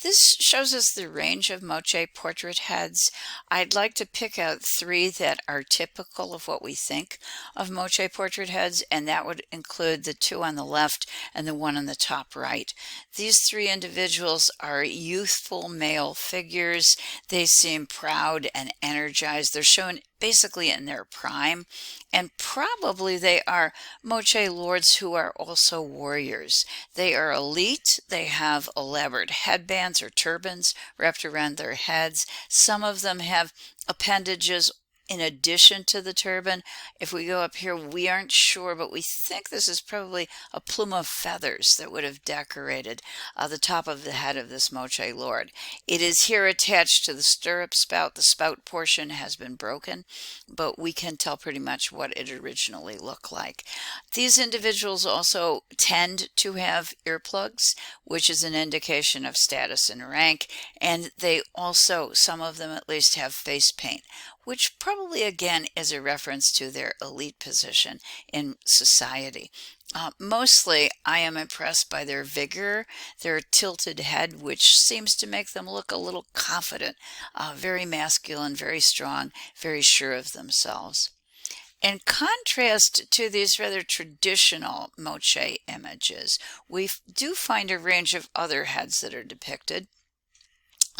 This shows us the range of Moche portrait heads. I'd like to pick out three that are typical of what we think of Moche portrait heads, and that would include the two on the left and the one on the top right. These three individuals are youthful male figures. They seem proud and energized. They're shown basically in their prime, and probably they are Moche lords who are also warriors. They are elite. They have elaborate headbands or turbans wrapped around their heads. Some of them have appendages in addition to the turban. If we go up here, we aren't sure, but we think this is probably a plume of feathers that would have decorated the top of the head of this Moche lord. It is here attached to the stirrup spout. The spout portion has been broken, but we can tell pretty much what it originally looked like. These individuals also tend to have earplugs, which is an indication of status and rank, and they also, some of them at least, have face paint, which probably again is a reference to their elite position in society. Mostly, I am impressed by their vigor, their tilted head, which seems to make them look a little confident, very masculine, very strong, very sure of themselves. In contrast to these rather traditional Moche images, we do find a range of other heads that are depicted,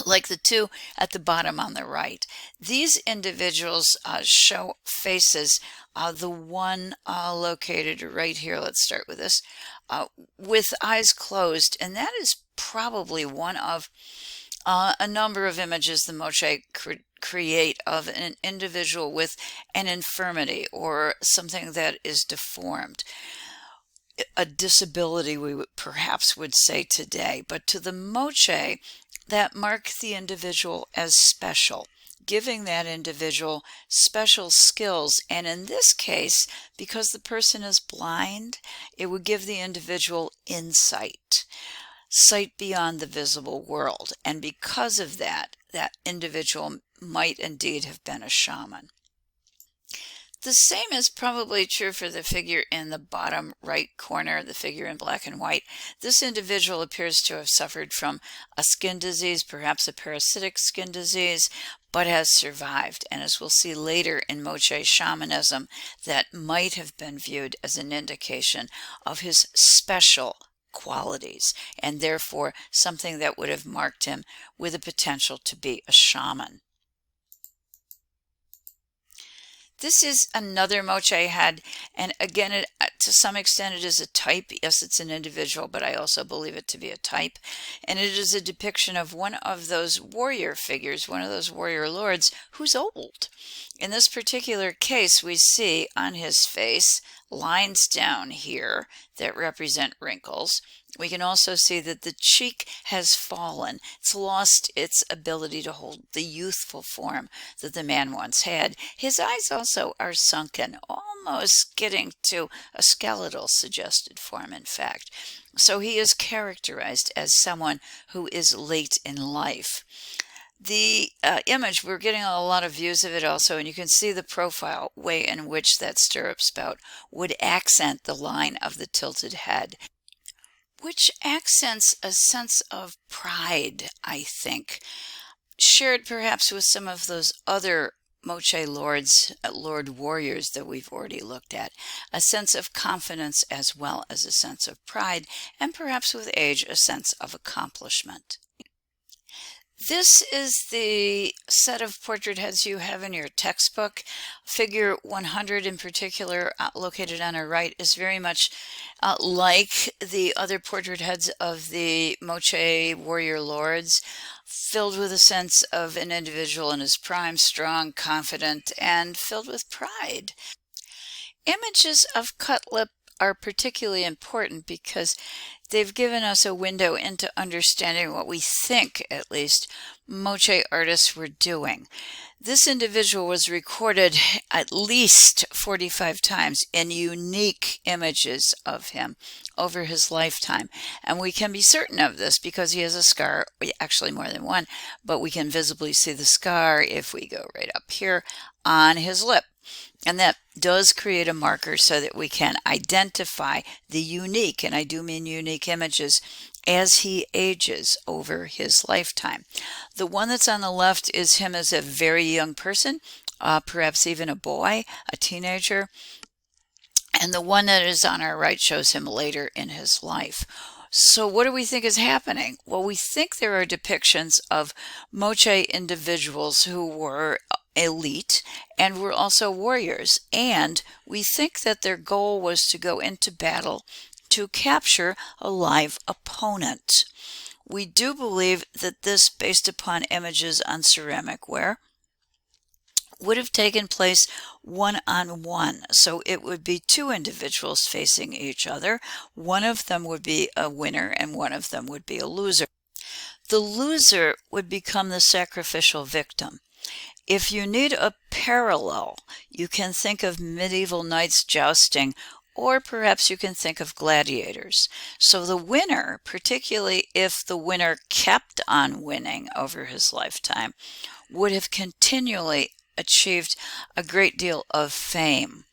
like the two at the bottom on the right. These individuals show faces. The one located right here, let's start with this, with eyes closed, and that is probably one of a number of images the Moche create of an individual with an infirmity or something that is deformed. A disability, we perhaps would say today, but to the Moche, that mark the individual as special, giving that individual special skills. And in this case, because the person is blind, it would give the individual insight, sight beyond the visible world. And because of that, that individual might indeed have been a shaman. The same is probably true for the figure in the bottom right corner, the figure in black and white. This individual appears to have suffered from a skin disease, perhaps a parasitic skin disease, but has survived. And as we'll see later in Moche shamanism, that might have been viewed as an indication of his special qualities, and therefore something that would have marked him with the potential to be a shaman. This is another Moche head, and again, to some extent it is a type. Yes, it's an individual, but I also believe it to be a type. And it is a depiction of one of those warrior figures, one of those warrior lords who's old. In this particular case, we see on his face lines down here that represent wrinkles. We can also see that the cheek has fallen. It's lost its ability to hold the youthful form that the man once had. His eyes also are sunken, almost getting to a skeletal suggested form, in fact. So he is characterized as someone who is late in life. The image, we're getting a lot of views of it also, and you can see the profile way in which that stirrup spout would accent the line of the tilted head, which accents a sense of pride, I think, shared perhaps with some of those other Moche lords, lord warriors that we've already looked at. A sense of confidence as well as a sense of pride, and perhaps with age a sense of accomplishment. This is the set of portrait heads you have in your textbook. Figure 100 in particular, located on our right, is very much like the other portrait heads of the Moche warrior lords, filled with a sense of an individual in his prime, strong, confident, and filled with pride. Images of cut lip are particularly important because they've given us a window into understanding what we think, at least, Moche artists were doing. This individual was recorded at least 45 times in unique images of him over his lifetime. And we can be certain of this because he has a scar, actually more than one, but we can visibly see the scar if we go right up here on his lip. And that does create a marker so that we can identify the unique, and I do mean unique images, as he ages over his lifetime. The one that's on the left is him as a very young person, perhaps even a boy, a teenager. And the one that is on our right shows him later in his life. So what do we think is happening? Well, we think there are depictions of Moche individuals who were elite and were also warriors. And we think that their goal was to go into battle to capture a live opponent. We do believe that this, based upon images on ceramic ware, would have taken place one-on-one. So it would be two individuals facing each other. One of them would be a winner and one of them would be a loser. The loser would become the sacrificial victim. If you need a parallel, you can think of medieval knights jousting, or perhaps you can think of gladiators. So the winner, particularly if the winner kept on winning over his lifetime, would have continually achieved a great deal of fame.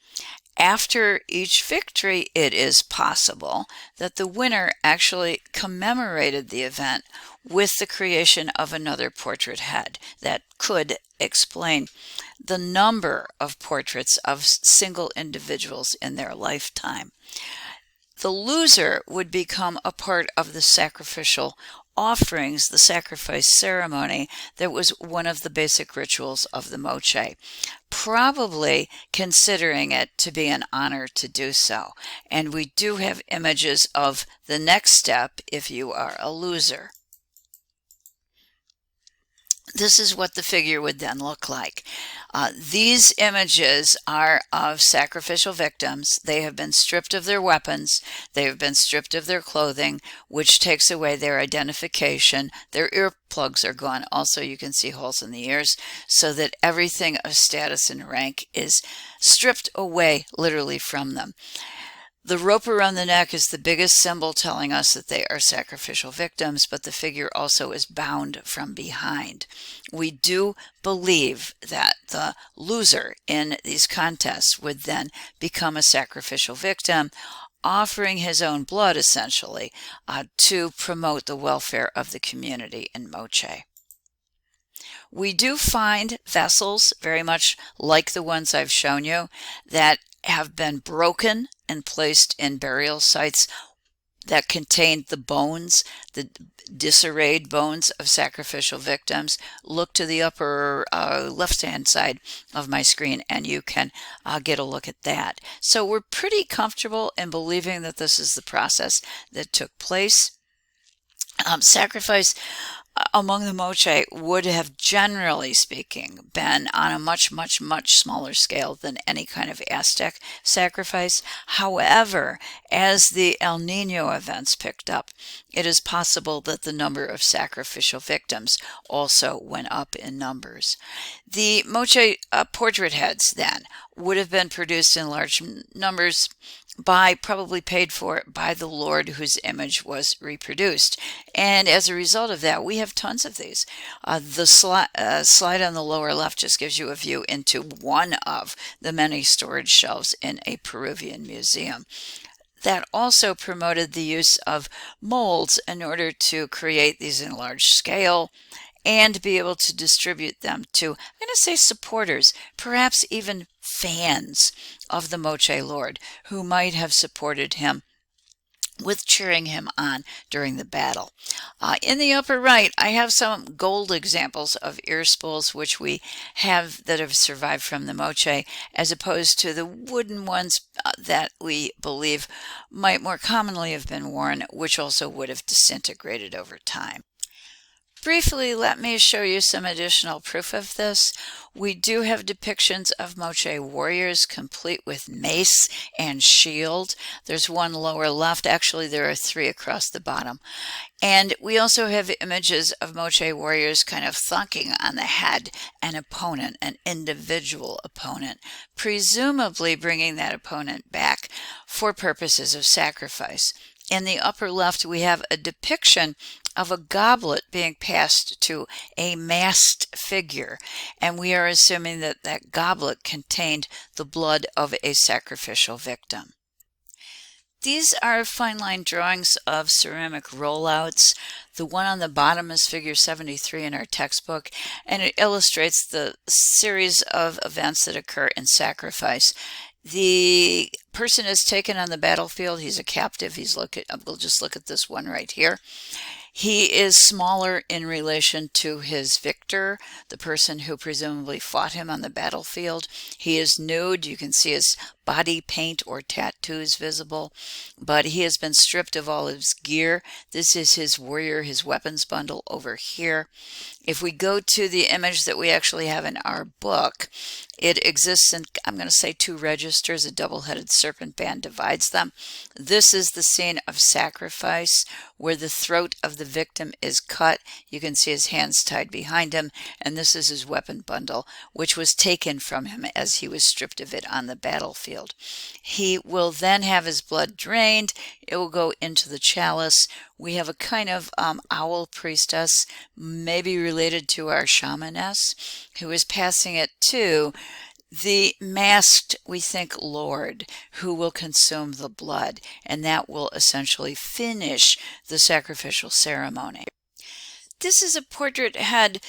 After each victory, it is possible that the winner actually commemorated the event with the creation of another portrait head that could explain the number of portraits of single individuals in their lifetime. The loser would become a part of the sacrificial offerings, the sacrifice ceremony that was one of the basic rituals of the Moche, probably considering it to be an honor to do so. And we do have images of the next step if you are a loser. This is what the figure would then look like. These images are of sacrificial victims. They have been stripped of their weapons. They have been stripped of their clothing, which takes away their identification. Their earplugs are gone. Also, you can see holes in the ears, so that everything of status and rank is stripped away literally from them. The rope around the neck is the biggest symbol telling us that they are sacrificial victims, but the figure also is bound from behind. We do believe that the loser in these contests would then become a sacrificial victim, offering his own blood, essentially, to promote the welfare of the community in Moche. We do find vessels, very much like the ones I've shown you, that have been broken and placed in burial sites that contained the bones, the disarrayed bones of sacrificial victims. Look to the upper left-hand side of my screen and you can get a look at that. So we're pretty comfortable in believing that this is the process that took place. Sacrifice among the Moche would have, generally speaking, been on a much smaller scale than any kind of Aztec sacrifice. However, as the El Nino events picked up, it is possible that the number of sacrificial victims also went up in numbers. The Moche portrait heads, then, would have been produced in large numbers, probably paid for by the Lord whose image was reproduced. And as a result of that, we have tons of these. The slide on the lower left just gives you a view into one of the many storage shelves in a Peruvian museum. That also promoted the use of molds in order to create these in large scale and be able to distribute them to, I'm going to say, supporters, perhaps even fans of the Moche Lord, who might have supported him with cheering him on during the battle. In the upper right, I have some gold examples of ear spools which we have that have survived from the Moche, as opposed to the wooden ones that we believe might more commonly have been worn, which also would have disintegrated over time. Briefly, let me show you some additional proof of this. We do have depictions of Moche warriors complete with mace and shield. There's one lower left. Actually, there are three across the bottom. And we also have images of Moche warriors kind of thunking on the head an opponent, an individual opponent, presumably bringing that opponent back for purposes of sacrifice. In the upper left, we have a depiction of a goblet being passed to a masked figure, and we are assuming that that goblet contained the blood of a sacrificial victim. These are fine line drawings of ceramic rollouts. The one on the bottom is figure 73 in our textbook, and it illustrates the series of events that occur in sacrifice. The person is taken on the battlefield. He's a captive. We'll just look at this one right here. He is smaller in relation to his victor, the person who presumably fought him on the battlefield. He is nude. You can see his body paint or tattoos visible, but he has been stripped of all his gear. This is his warrior, his weapons bundle over here. If we go to the image that we actually have in our book, it exists in, I'm going to say, two registers. A double-headed serpent band divides them. This is the scene of sacrifice where the throat of the victim is cut. You can see his hands tied behind him, and this is his weapon bundle, which was taken from him as he was stripped of it on the battlefield. He will then have his blood drained. It will go into the chalice. We have a kind of owl priestess, maybe related to our shamaness, who is passing it to the masked, we think, Lord, who will consume the blood, and that will essentially finish the sacrificial ceremony. This is a portrait head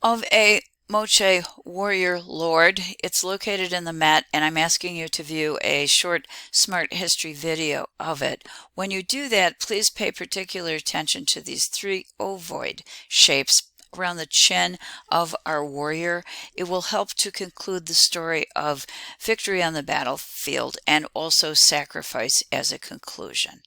of a Moche warrior lord. It's located in the Met, and I'm asking you to view a short smart history video of it. When you do that, please pay particular attention to these three ovoid shapes around the chin of our warrior. It will help to conclude the story of victory on the battlefield and also sacrifice as a conclusion.